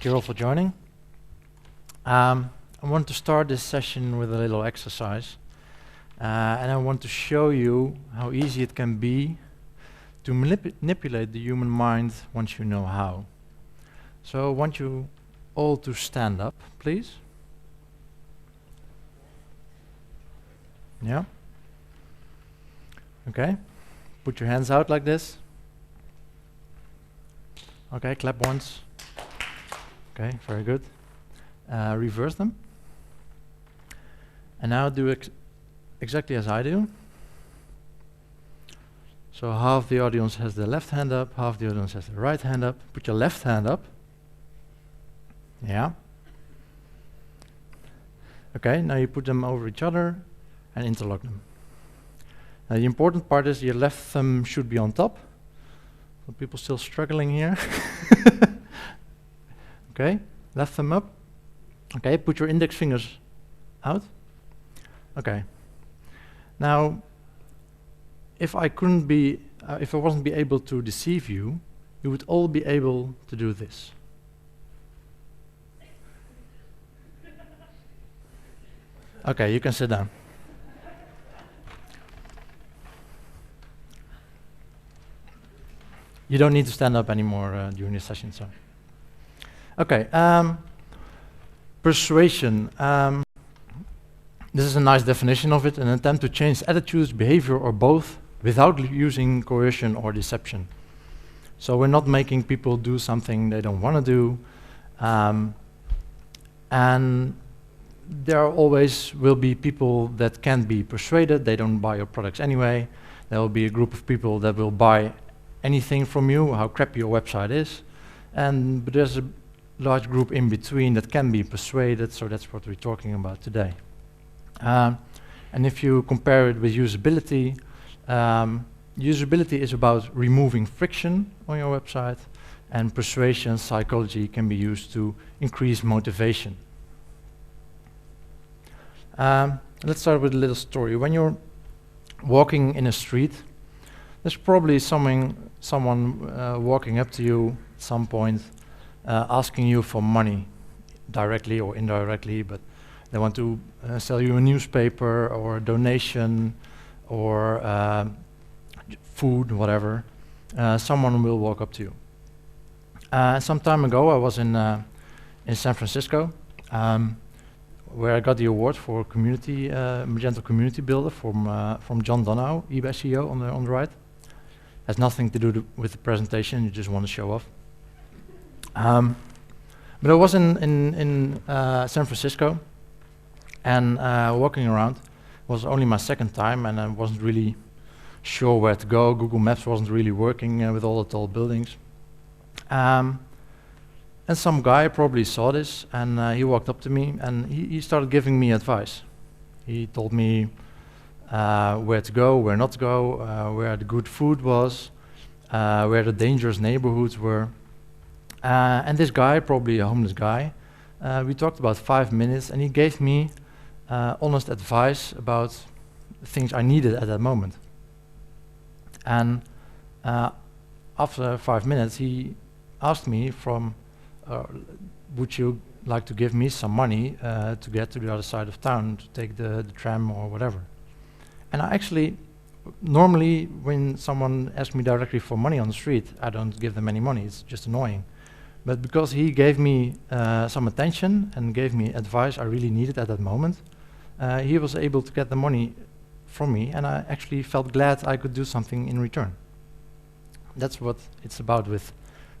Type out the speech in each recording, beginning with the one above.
you all for joining. I want to start this session with a little exercise. And I want to show you how easy it can be to manipulate the human mind once you know how. So I want you all to stand up, please. Yeah? Okay. Put your hands out like this. Okay, clap once. Okay, very good. Reverse them. And now do exactly as I do. So half the audience has the left hand up, half the audience has the right hand up. Put your left hand up. Yeah. Okay, now you put them over each other and interlock them. Now the important part is your left thumb should be on top. Are people still struggling here? Okay, left thumb up. Okay, put your index fingers out. Okay. Now, if I wasn't be able to deceive you, you would all be able to do this. Okay, you can sit down. You don't need to stand up anymore during this session, so. Okay, persuasion. This is a nice definition of it, an attempt to change attitudes, behavior, or both without using coercion or deception. So we're not making people do something they don't want to do. And there always will be people that can't be persuaded, they don't buy your products anyway. There will be a group of people that will buy anything from you, how crappy your website is. But there's a large group in between that can be persuaded, so that's what we're talking about today. And if you compare it with usability, usability is about removing friction on your website, and persuasion psychology can be used to increase motivation. Let's start with a little story. When you're walking in a street, there's probably someone walking up to you at some point, asking you for money, directly or indirectly, but they want to sell you a newspaper or a donation or food, whatever. Someone will walk up to you. Some time ago, I was in San Francisco, where I got the award for Magento Community Builder from John Donow, eBay CEO on the right. Has nothing to do with the presentation, you just want to show off. But I was in San Francisco, and walking around was only my second time, and I wasn't really sure where to go. Google Maps wasn't really working with all the tall buildings. And some guy probably saw this, and he walked up to me, and he started giving me advice. He told me where to go, where not to go, where the good food was, where the dangerous neighborhoods were. And this guy, probably a homeless guy, we talked about 5 minutes, and he gave me honest advice about things I needed at that moment. And after 5 minutes, he asked me would you like to give me some money to get to the other side of town, to take the tram or whatever. And I actually, normally when someone asks me directly for money on the street, I don't give them any money, it's just annoying. But because he gave me some attention and gave me advice I really needed at that moment, he was able to get the money from me, and I actually felt glad I could do something in return. That's what it's about with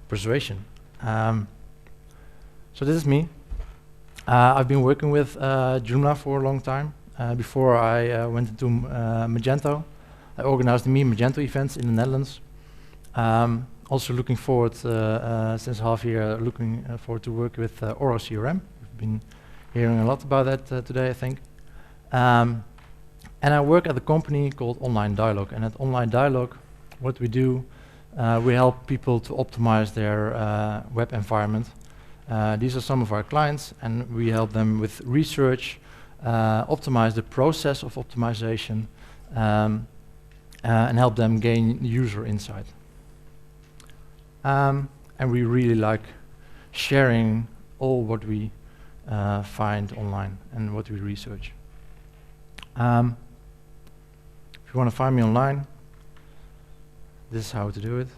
persuasion. So this is me. I've been working with Joomla for a long time. Before I went into Magento, I organized the Meet Magento events in the Netherlands. Also looking forward, since half year, looking forward to work with Oro CRM. We've been hearing a lot about that today, I think. And I work at a company called Online Dialogue. And at Online Dialogue, what we do, we help people to optimize their web environment. These are some of our clients, and we help them with research, optimize the process of optimization, and help them gain user insight. And we really like sharing all what we find online and what we research. If you want to find me online, this is how to do it.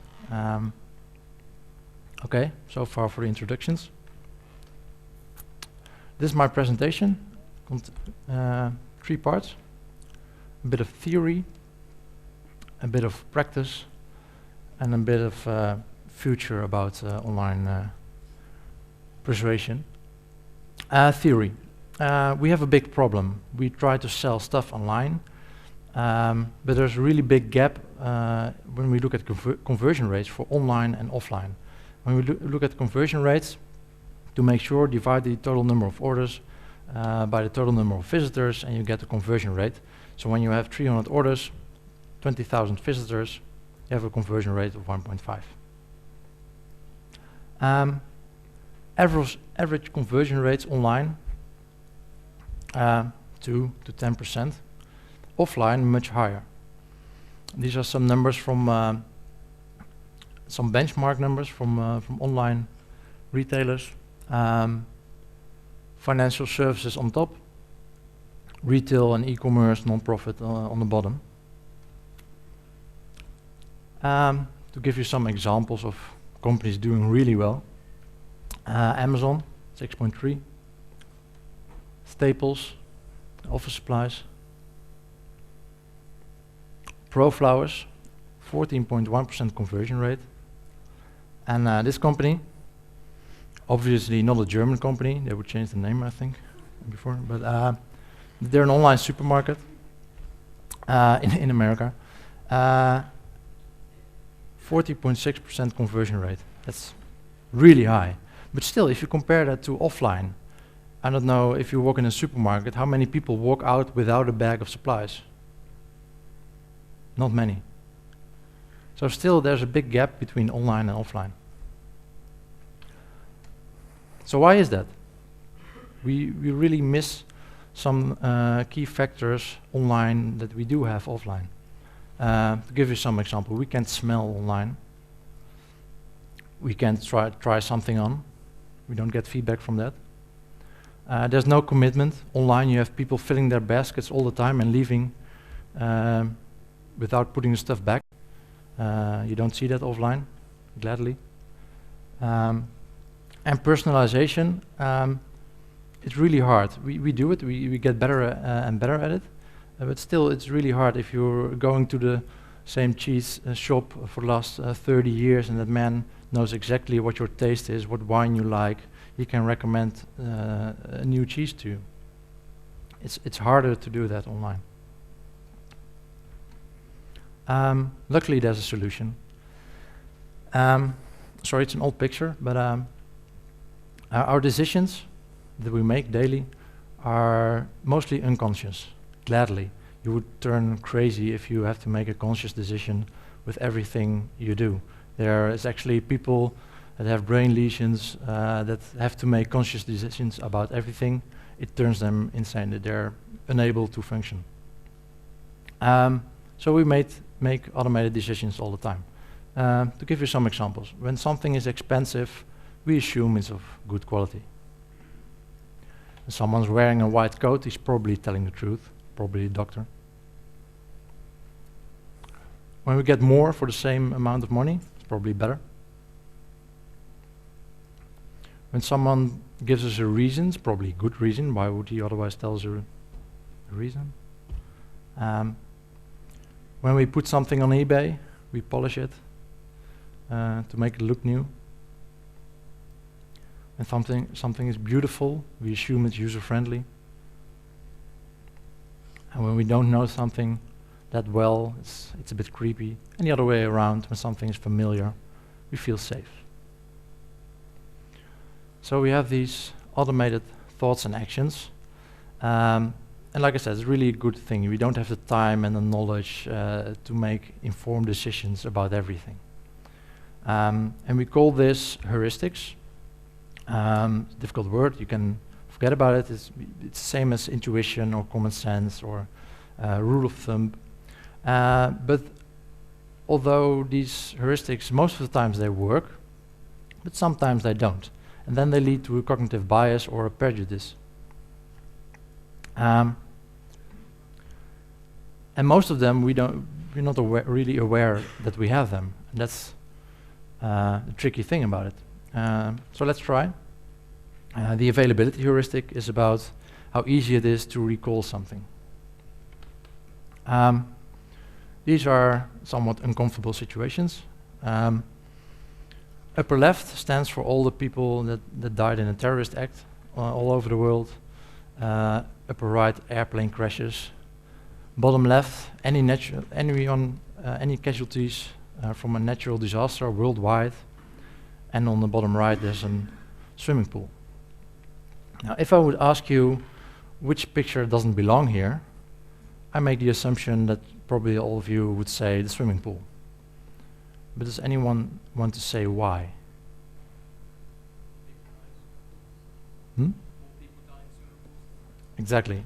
Okay, so far for the introductions. This is my presentation. 3 parts. A bit of theory, a bit of practice, and a bit of future about online persuasion. Theory. We have a big problem. We try to sell stuff online, but there's a really big gap when we look at conversion rates for online and offline. When we look at conversion rates, to make sure, divide the total number of orders by the total number of visitors, and you get the conversion rate. So when you have 300 orders, 20,000 visitors, you have a conversion rate of 1.5. Average conversion rates online, 2 to 10%. Offline, much higher. These are some numbers from some benchmark numbers from online retailers. Financial services on top, retail and e-commerce, non-profit on the bottom. To give you some examples of companies doing really well. Amazon, 6.3. Staples, office supplies. ProFlowers, 14.1% conversion rate. And this company, obviously not a German company, they would change the name I think before, but they're an online supermarket in America. 40.6% conversion rate, that's really high. But still, if you compare that to offline, I don't know if you walk in a supermarket, how many people walk out without a bag of supplies? Not many. So still there's a big gap between online and offline. So why is that? We really miss some key factors online that we do have offline. To give you some example, we can't smell online. We can't try something on. We don't get feedback from that. There's no commitment. Online you have people filling their baskets all the time and leaving without putting the stuff back. You don't see that offline, gladly. And personalization, it's really hard. We do it, we get better and better at it, but still it's really hard if you're going to the same cheese shop for the last 30 years and that man knows exactly what your taste is, what wine you like. He can recommend a new cheese to you. It's harder to do that online. Luckily there's a solution. Sorry, it's an old picture, but our decisions that we make daily are mostly unconscious, gladly. You would turn crazy if you have to make a conscious decision with everything you do. There is actually people that have brain lesions that have to make conscious decisions about everything. It turns them insane, that they're unable to function. So we make automated decisions all the time. To give you some examples, when something is expensive, we assume it's of good quality. If someone's wearing a white coat, he's probably telling the truth, probably a doctor. When we get more for the same amount of money, it's probably better. When someone gives us a reason, it's probably a good reason. Why would he otherwise tell us a reason? When we put something on eBay, we polish it to make it look new. When something is beautiful, we assume it's user-friendly. And when we don't know something that well, it's a bit creepy. And the other way around, when something is familiar, we feel safe. So we have these automated thoughts and actions. And like I said, it's really a good thing. We don't have the time and the knowledge to make informed decisions about everything. And we call this heuristics. Difficult word, you can forget about it. It's the same as intuition or common sense or rule of thumb. But although these heuristics, most of the times they work, but sometimes they don't. and then they lead to a cognitive bias or a prejudice. And most of them, we're not really aware that we have them. And that's the tricky thing about it. So let's try. The availability heuristic is about how easy it is to recall something. These are somewhat uncomfortable situations. Upper left stands for all the people that died in a terrorist act all over the world. Upper right, airplane crashes. Bottom left, any casualties from a natural disaster worldwide. And on the bottom right, there's a swimming pool. Now, if I would ask you which picture doesn't belong here, I make the assumption that probably all of you would say the swimming pool. But does anyone want to say why? Exactly.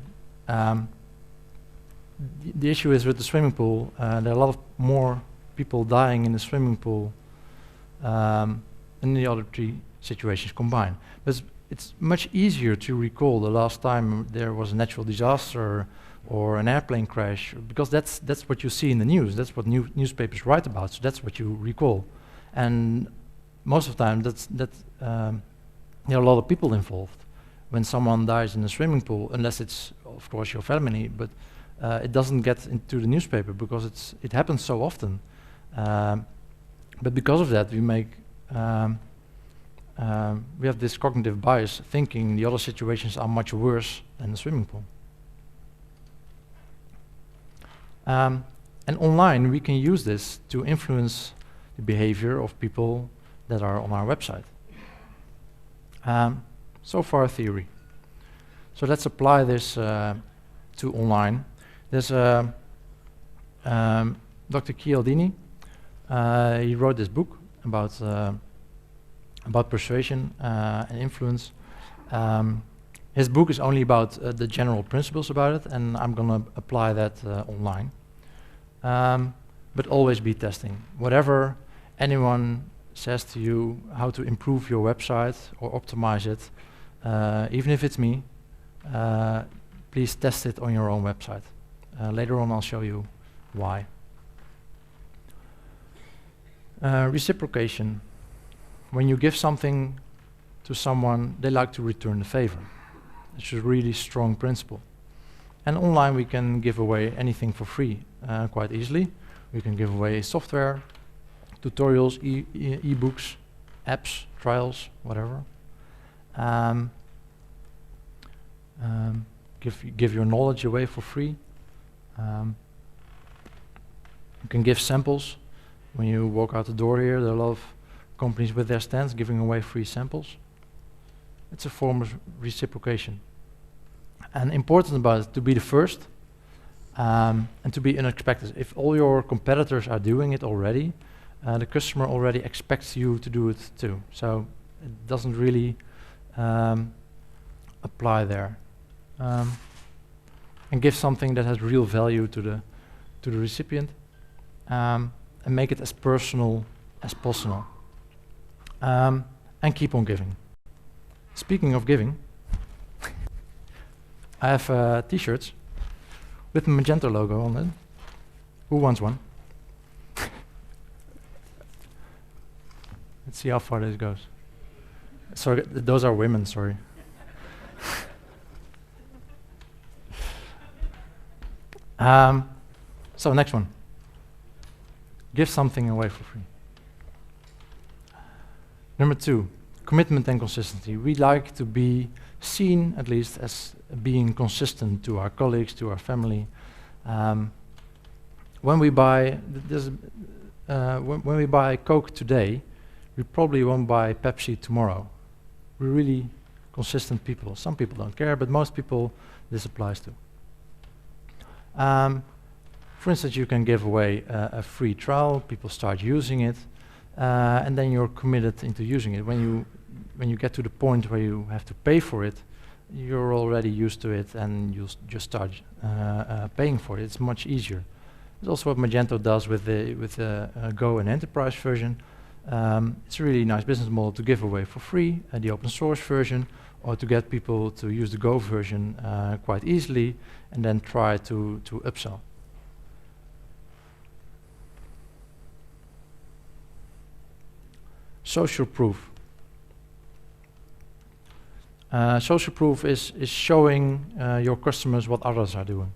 The issue is with the swimming pool, there are a lot of more people dying in the swimming pool than the other three situations combined. But it's much easier to recall the last time there was a natural disaster or an airplane crash, because that's what you see in the news. That's what newspapers write about. So that's what you recall, and most of the time there are a lot of people involved. When someone dies in a swimming pool, unless it's of course your family, but it doesn't get into the newspaper because it happens so often. But because of that, we have this cognitive bias, thinking the other situations are much worse than the swimming pool. And online, we can use this to influence the behavior of people that are on our website. So far, theory. So let's apply this to online. There's Dr. Chialdini. He wrote this book about persuasion and influence. His book is only about the general principles about it, and I'm going to apply that online. But always be testing. Whatever anyone says to you, how to improve your website or optimize it, even if it's me, please test it on your own website. Later on, I'll show you why. Reciprocation. When you give something to someone, they like to return the favor. It's a really strong principle. And online, we can give away anything for free quite easily. We can give away software, tutorials, e-books, apps, trials, whatever. Give your knowledge away for free. You can give samples. When you walk out the door here, there are a lot of companies with their stands giving away free samples. It's a form of reciprocation. And important about it, to be the first and to be unexpected. If all your competitors are doing it already, the customer already expects you to do it too. So it doesn't really apply there. And give something that has real value to the recipient, and make it as personal as possible. And keep on giving. Speaking of giving, I have t-shirts with the Magento logo on it. Who wants one? Let's see how far this goes. Sorry, those are women, sorry. So next one. Give something away for free. Number 2, commitment and consistency. We like to be seen, at least, as being consistent to our colleagues, to our family. When we buy when we buy Coke today, we probably won't buy Pepsi tomorrow. We're really consistent people. Some people don't care, but most people this applies to. For instance, you can give away a free trial. People start using it, and then you're committed into using it. When you get to the point where you have to pay for it, you're already used to it, and you'll just start paying for it. It's much easier. It's also what Magento does with the Go and Enterprise version. It's a really nice business model to give away for free the open source version, or to get people to use the Go version quite easily, and then try to upsell. Social proof. Social proof is showing your customers what others are doing.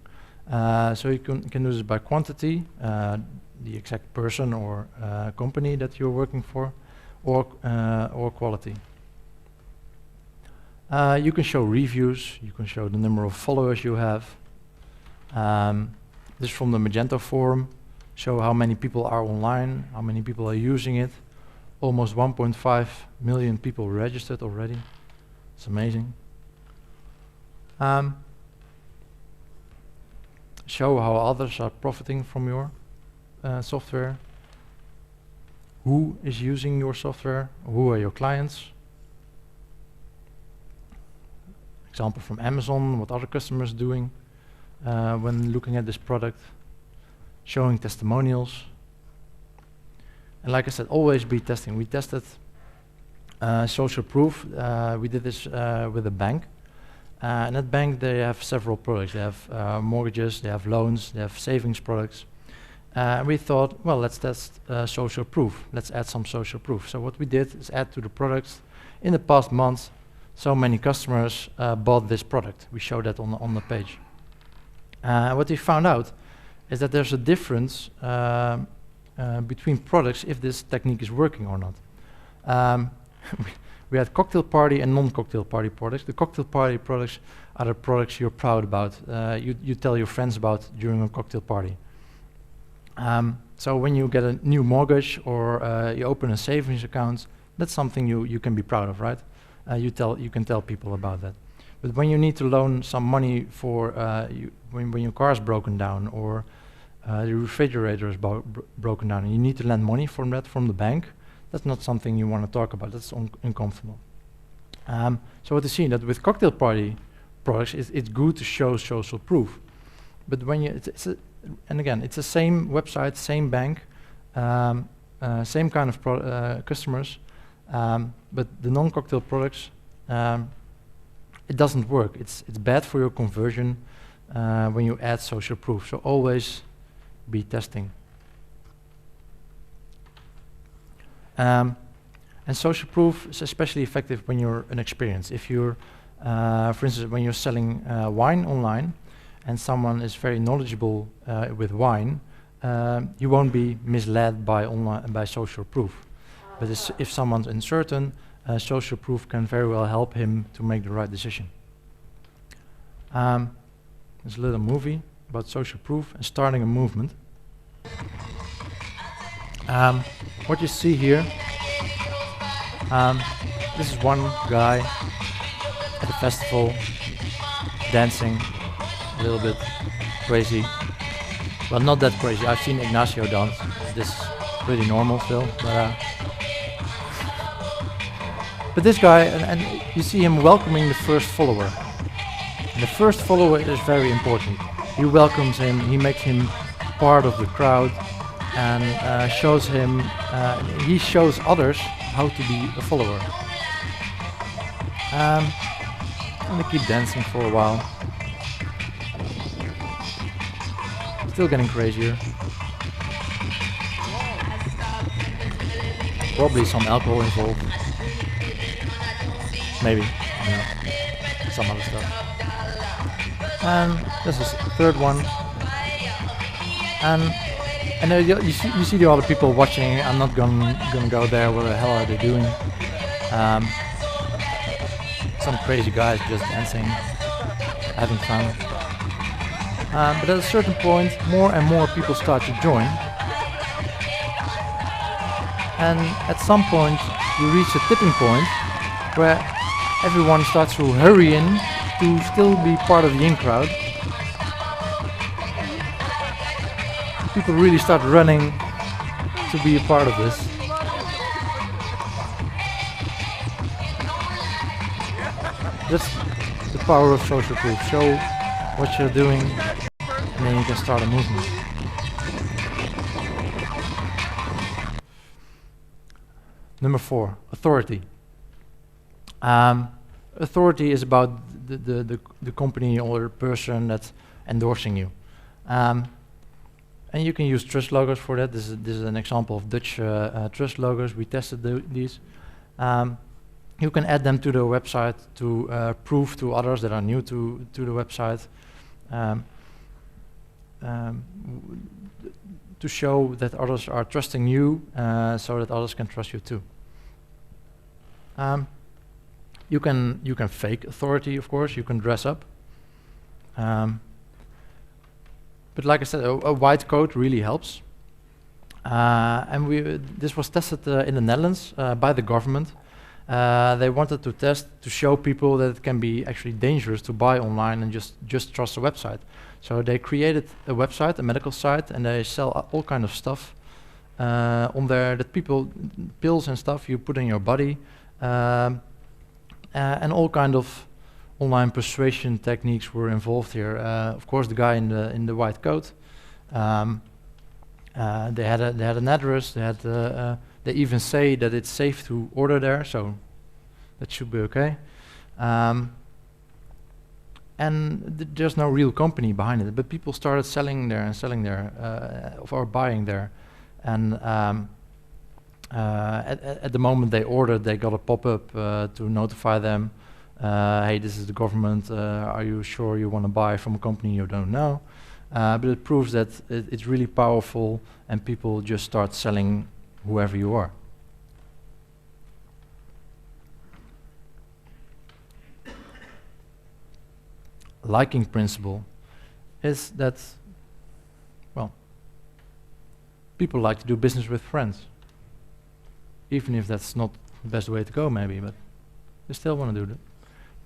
So you can do this by quantity, the exact person or company that you're working for, or quality. You can show reviews, you can show the number of followers you have. This is from the Magento forum. Show how many people are online, how many people are using it. Almost 1.5 million people registered already. It's amazing. Show how others are profiting from your software. Who is using your software? Who are your clients? Example from Amazon, what other customers are doing when looking at this product. Showing testimonials. And like I said, always be testing. We tested social proof. We did this with a bank. And that bank, they have several products. They have mortgages, they have loans, they have savings products. We thought, well, let's test social proof. Let's add some social proof. So what we did is add to the products. In the past month, so many customers bought this product. We showed that on the page. What we found out is that there's a difference between products if this technique is working or not. We had cocktail party and non-cocktail party products. The cocktail party products are the products you're proud about. You tell your friends about during a cocktail party. So when you get a new mortgage or you open a savings account, that's something you can be proud of, right? You can tell people about that. But when you need to loan some money for when your car is broken down, or the refrigerator is broken down, and you need to lend money from the bank, that's not something you want to talk about. That's uncomfortable. So what you see that with cocktail party products, it's good to show social proof. But when you, and again, it's the same website, same bank, same kind of customers, but the non-cocktail products, it doesn't work. It's bad for your conversion when you add social proof. So always be testing. And social proof is especially effective when you're inexperienced. If you're, for instance, when you're selling wine online, and someone is very knowledgeable with wine, you won't be misled by social proof. But if someone's uncertain, social proof can very well help him to make the right decision. There's a little movie about social proof and starting a movement. What you see here, this is one guy at a festival dancing a little bit crazy. Well, not that crazy. I've seen Ignacio dance. This is pretty normal still. But this guy, and you see him welcoming the first follower. And the first follower is very important. He welcomes him, he makes him part of the crowd, and shows him, he shows others how to be a follower. And they keep dancing for a while. Still getting crazier. Probably some alcohol involved. Maybe, you know, some other stuff. And this is the third one. And you see the other people watching. I'm not gonna go there. What the hell are they doing? Some crazy guys just dancing, having fun. But at a certain point, more and more people start to join. And at some point, you reach a tipping point where everyone starts to hurry in to still be part of the in-crowd. People really start running to be a part of this. That's the power of social proof. Show what you're doing, and then you can start a movement. Number 4, authority. Authority is about the company or person that's endorsing you. And you can use trust logos for that. This is an example of Dutch trust logos. We tested these. You can add them to the website to prove to others that are new to the website, to show that others are trusting you, so that others can trust you too. You can fake authority, of course. You can dress up. But like I said, a white coat really helps. And this was tested in the Netherlands by the government. They wanted to test to show people that it can be actually dangerous to buy online and just trust a website. So they created a website, a medical site, and they sell all kind of stuff on there that pills and stuff you put in your body, and all kind of online persuasion techniques were involved here. Of course, the guy in the white coat. They had an address. They even say that it's safe to order there, so that should be okay. And there's no real company behind it, but people started selling there or buying there. And at the moment they ordered, they got a pop-up to notify them. Hey, this is the government. Are you sure you want to buy from a company you don't know? But it proves that it's really powerful, and people just start selling whoever you are. Liking principle is that, well, people like to do business with friends, even if that's not the best way to go, maybe, but they still want to do that.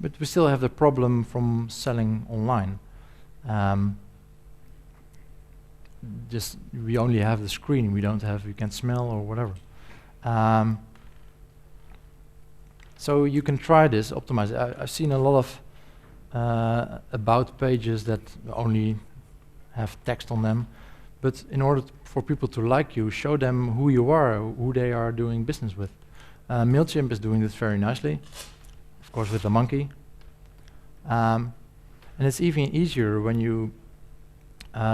But we still have the problem from selling online. Just we only have the screen. We can't smell or whatever. So you can try this, optimize it. I've seen a lot of about pages that only have text on them, but in order for people to like you, show them who you are, who they are doing business with. MailChimp is doing this very nicely, of course with the monkey. And it's even easier when you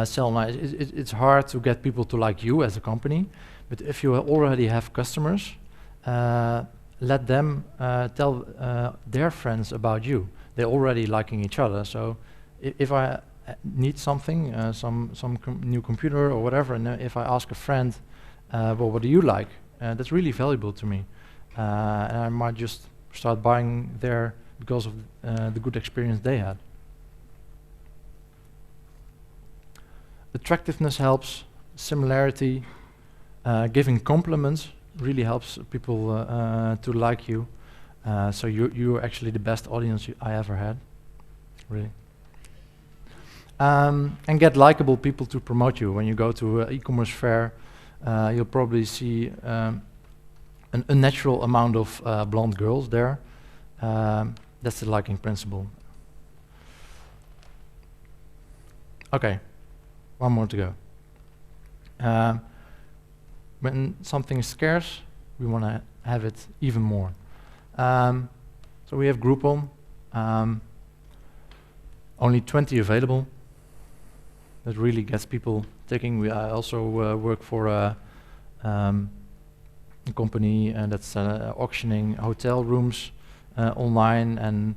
sell online. It's hard to get people to like you as a company, but if you already have customers, let them tell their friends about you. They're already liking each other. So if I need something, some new computer or whatever, and if I ask a friend, well, what do you like? That's really valuable to me. And I might just start buying there because of the good experience they had. Attractiveness helps, similarity, giving compliments really helps people to like you. So you're actually the best audience I ever had, really. And get likable people to promote you. When you go to an e-commerce fair, you'll probably see an unnatural amount of blonde girls there. That's the liking principle. Okay, one more to go. When something is scarce, we want to have it even more. So we have Groupon, only 20 available. That really gets people ticking. I also work for a company that's auctioning hotel rooms online, and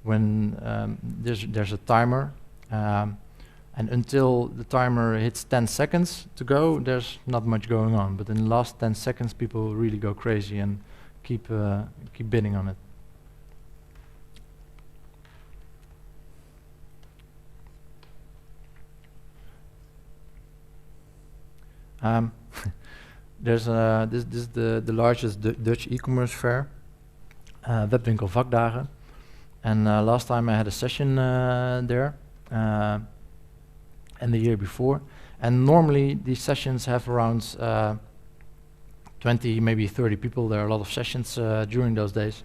when there's a timer, and until the timer hits 10 seconds to go, there's not much going on. But in the last 10 seconds, people really go crazy and keep bidding on it. There's this is the largest Dutch e-commerce fair, Webwinkel Vakdagen, and last time I had a session there, and the year before. And normally these sessions have around 20, maybe 30 people. There are a lot of sessions during those days.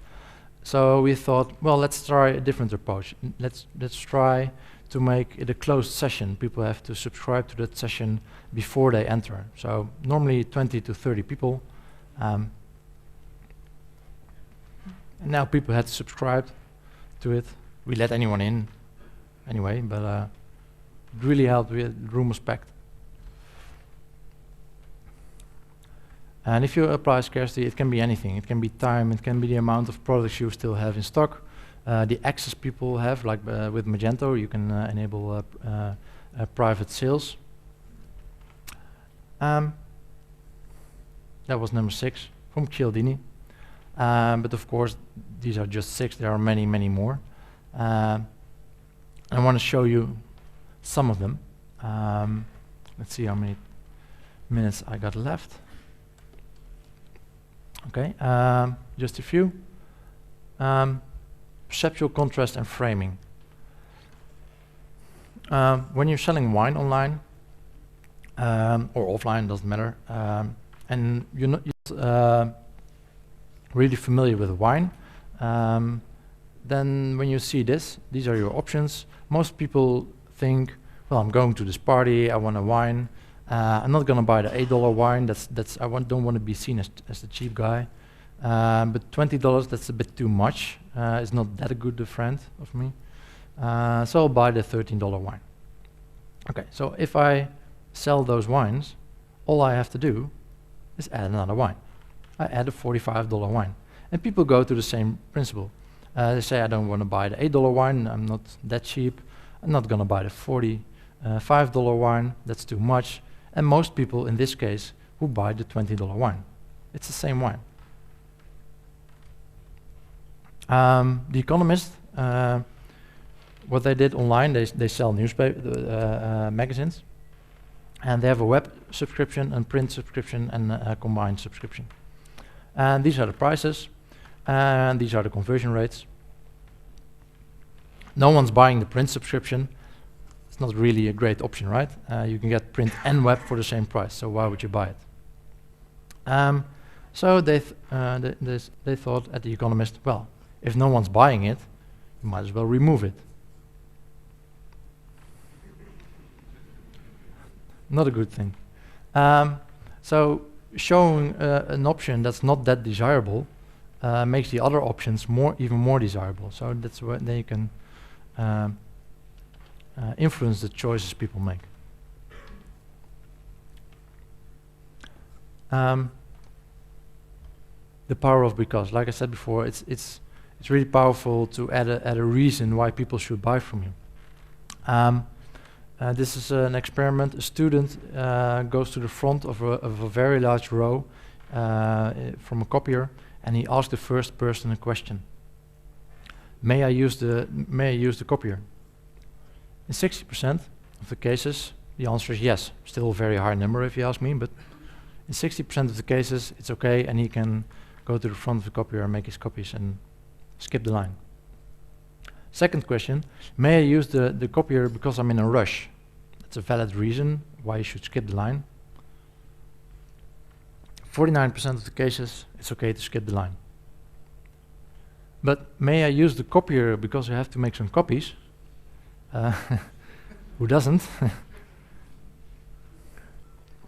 So we thought, well, let's try a different approach. Let's try to make it a closed session. People have to subscribe to that session before they enter. So normally 20 to 30 people. And now people had to subscribe to it. We let anyone in anyway, but it really helped. The room was packed. And if you apply scarcity, it can be anything. It can be time, it can be the amount of products you still have in stock, the access people have, like with Magento, you can enable private sales. That was number 6 from Cialdini. But of course, these are just 6. There are many, many more. I want to show you some of them. Let's see how many minutes I got left. Okay, just a few. Perceptual contrast and framing. When you're selling wine online or offline, doesn't matter, and you're not really familiar with wine, then when you see this, these are your options. Most people think, well, I'm going to this party, I want a wine. I'm not going to buy the $8 wine. Don't want to be seen as the cheap guy. But $20, that's a bit too much. It's not that good a friend of me. So I'll buy the $13 wine. Okay, so if I sell those wines, all I have to do is add another wine. I add a $45 wine. And people go to the same principle. They say, I don't want to buy the $8 wine. I'm not that cheap. I'm not going to buy the $45 wine. That's too much. And most people, in this case, who buy the $20 wine. It's the same wine. The Economist, what they did online, they sell newspaper magazines, and they have a web subscription, and print subscription, and a combined subscription. And these are the prices, and these are the conversion rates. No one's buying the print subscription. It's not really a great option, right? You can get print and web for the same price, so why would you buy it? So they thought at The Economist, well, if no one's buying it, you might as well remove it. Not a good thing. So showing an option that's not that desirable makes the other options even more desirable. So that's where they can influence the choices people make. The power of because, like I said before, it's really powerful to add a reason why people should buy from you. This is an experiment. A student goes to the front of a very large row from a copier, and he asks the first person a question. May I use the copier? In 60% of the cases, the answer is yes. Still a very high number if you ask me, but in 60% of the cases, it's okay, and he can go to the front of the copier and make his copies and skip the line. Second question, may I use the copier because I'm in a rush? That's a valid reason why you should skip the line. 49% of the cases, it's okay to skip the line. But may I use the copier because I have to make some copies? Who doesn't?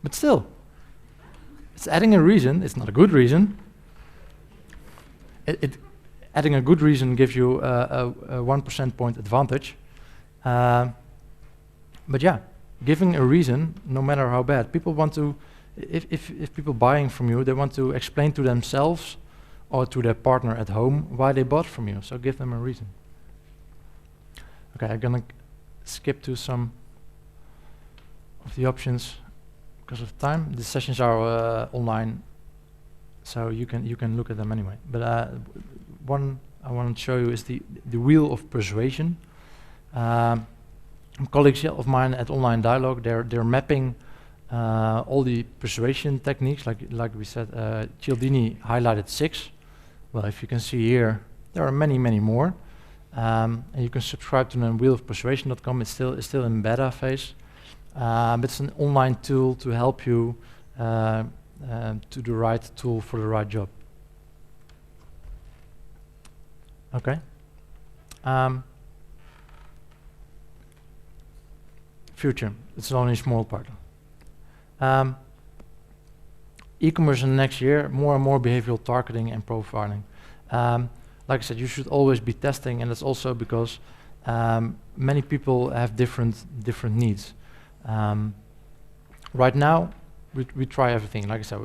But still, it's adding a reason. It's not a good reason. Adding a good reason gives you a 1 percentage point advantage. But yeah, giving a reason, no matter how bad, people want to, if people buying from you, they want to explain to themselves or to their partner at home why they bought from you. So give them a reason. Okay, I'm gonna skip to some of the options because of time. The sessions are online, so you can look at them anyway. But one I want to show you is the wheel of persuasion. Colleagues of mine at Online Dialogue, they're mapping all the persuasion techniques. Like we said, Cialdini highlighted 6. Well, if you can see here, there are many more. And you can subscribe to the wheelofpersuasion.com. It's still in beta phase, but it's an online tool to help you to the right tool for the right job. Okay. Future. It's only a small part. E-commerce in the next year, more and more behavioral targeting and profiling. like I said, you should always be testing, and that's also because many people have different needs. Right now, we try everything. Like I said,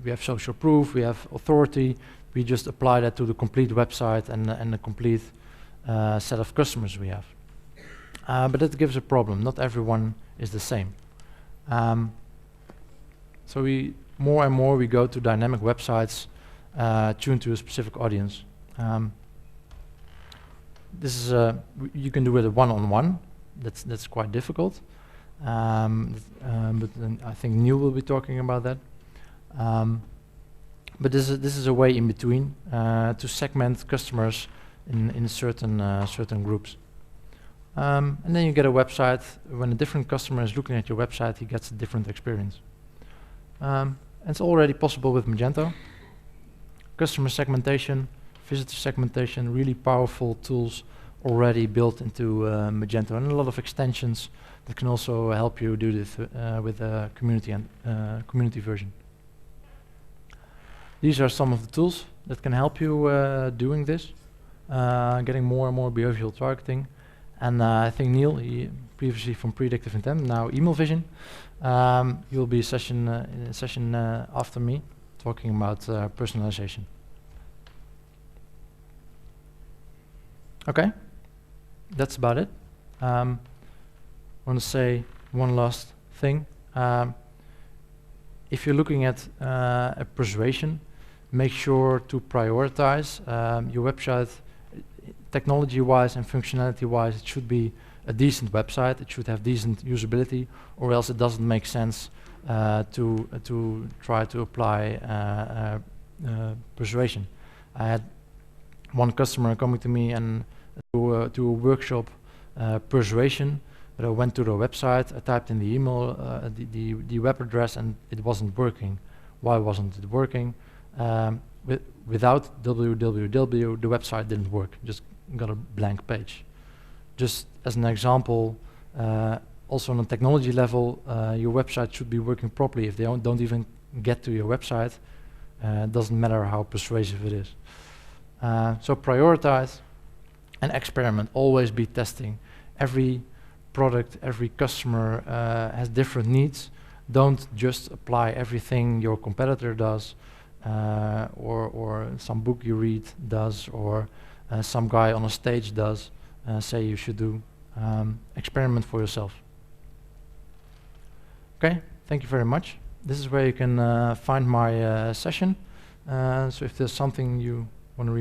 we have social proof, we have authority. We just apply that to the complete website and the complete set of customers we have. But that gives a problem. Not everyone is the same. So more and more we go to dynamic websites tuned to a specific audience. This is you can do it one-on-one. That's quite difficult. But then I think Neil will be talking about that. But this is a way in between to segment customers in certain groups. And then you get a website. When a different customer is looking at your website, he gets a different experience. And it's already possible with Magento. Customer segmentation, visitor segmentation, really powerful tools already built into Magento, and a lot of extensions that can also help you do this with the community and community version. These are some of the tools that can help you doing this, getting more and more behavioral targeting. And I think Neil, previously from Predictive Intent, now Email Vision, you'll be in a session after me, talking about personalization. Okay, that's about it. I want to say one last thing. If you're looking at a persuasion, make sure to prioritize your website. Technology-wise and functionality-wise, it should be a decent website. It should have decent usability, or else it doesn't make sense to try to apply persuasion. I had one customer coming to me and to a workshop persuasion, but I went to the website, I typed in the email, the web address, and it wasn't working. Why wasn't it working? Without www, the website didn't work, just got a blank page. Just as an example, also on a technology level, your website should be working properly. If they don't even get to your website, it doesn't matter how persuasive it is. So prioritize and experiment, always be testing. Every product, every customer has different needs. Don't just apply everything your competitor does, or some book you read does, or some guy on a stage does, say you should do. Experiment for yourself. Okay, thank you very much. This is where you can find my session. So if there's something you want to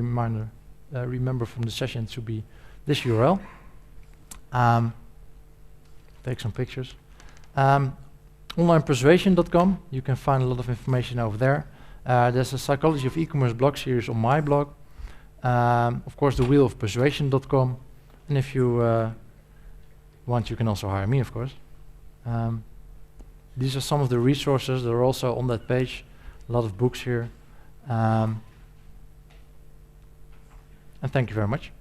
remember from the session, it should be this URL. Take some pictures. Onlinepersuasion.com, you can find a lot of information over there. There's a Psychology of E-commerce blog series on my blog. Of course, the wheel of persuasion.com. And if you want, you can also hire me, of course. These are some of the resources that are also on that page. A lot of books here. And thank you very much.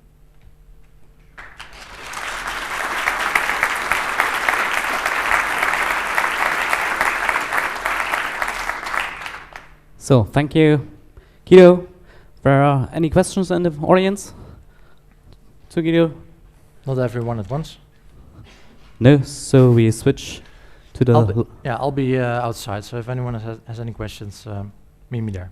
So, thank you, Guido. There are any questions in the audience to Guido? Not everyone at once. No, so we switch to the... I'll be outside, so if anyone has any questions, meet me there.